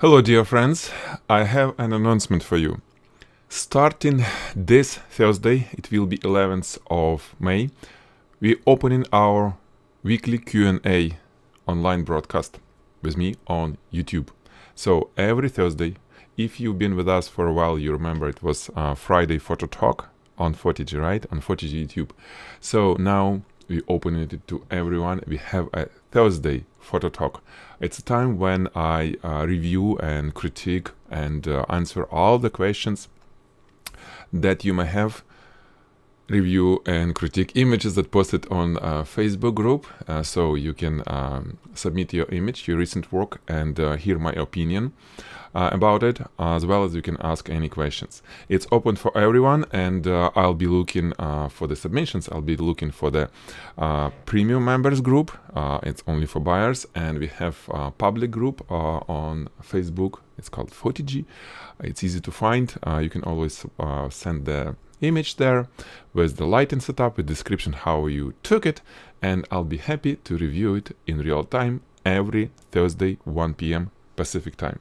Hello dear friends, I have an announcement for you. Starting this Thursday, it will be 11th of May, we're opening our weekly Q&A online broadcast with me on YouTube. So every Thursday, if you've been with us for a while, you remember it was Friday Photo Talk on Photigy, right? On Photigy YouTube. So now we open it to everyone. We have a Thursday Photo Talk. It's a time when I review and critique and answer all the questions that you may have, review and critique images that posted on Facebook group, so you can submit your image, your recent work, and hear my opinion about it, as well as you can ask any questions. It's open for everyone, and I'll be looking for the submissions. I'll be looking for the premium members group. It's only for buyers, and we have a public group on Facebook. It's called Photigy. It's easy to find. You can always send the image there with the lighting setup, with description how you took it, and I'll be happy to review it in real time every Thursday 1 p.m. Pacific time.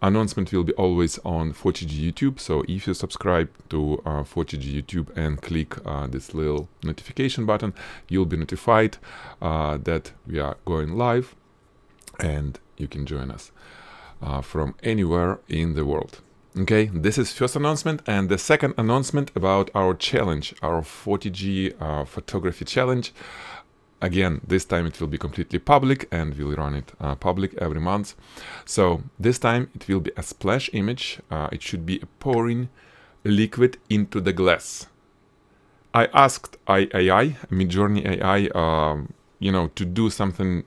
Announcement will be always on Photigy YouTube, so if you subscribe to Photigy YouTube and click this little notification button, you'll be notified that we are going live, and you can join us from anywhere in the world. Okay, this is first announcement, and the second announcement about our challenge, our Photigy photography challenge. Again, this time it will be completely public, and we'll run it public every month. So this time it will be a splash image. It should be pouring liquid into the glass. I asked AI, Midjourney AI, to do something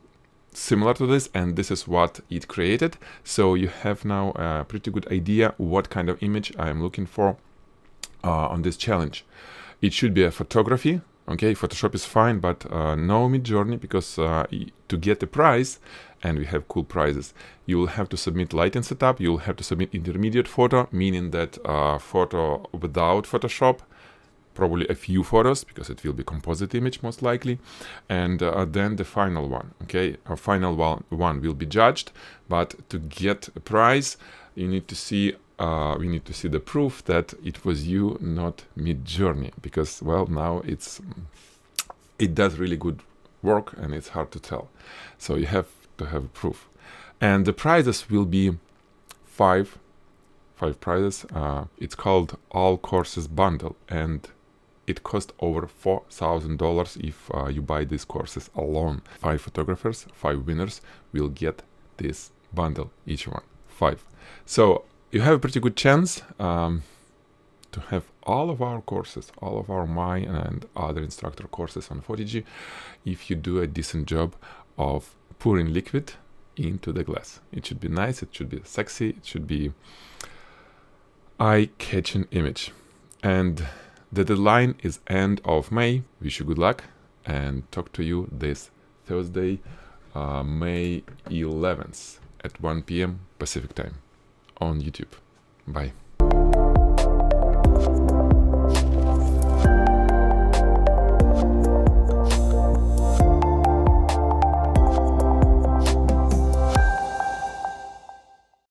similar to this, and this is what it created. So you have now a pretty good idea what kind of image I am looking for on this challenge. It should be a photography. Okay, Photoshop is fine, but no Midjourney, because to get the prize, and we have cool prizes, you will have to submit lighting setup, you will have to submit intermediate photo, meaning that photo without Photoshop, probably a few photos, because it will be composite image most likely, and then the final one. Okay, our final one will be judged, but to get a prize, you need to see we need to see the proof that it was you, not Midjourney, because well, now it does really good work and it's hard to tell. So you have to have proof, and the prizes will be five prizes. It's called All Courses Bundle, and it costs over $4,000 if you buy these courses alone. 5 photographers, 5 winners will get this bundle, each one 5. So you have a pretty good chance to have all of our courses, all of our mine and other instructor courses on Photigy, if you do a decent job of pouring liquid into the glass. It should be nice, it should be sexy, it should be eye-catching image. And the deadline is end of May. Wish you good luck, and talk to you this Thursday, May 11th at 1 p.m. Pacific time on YouTube. Bye.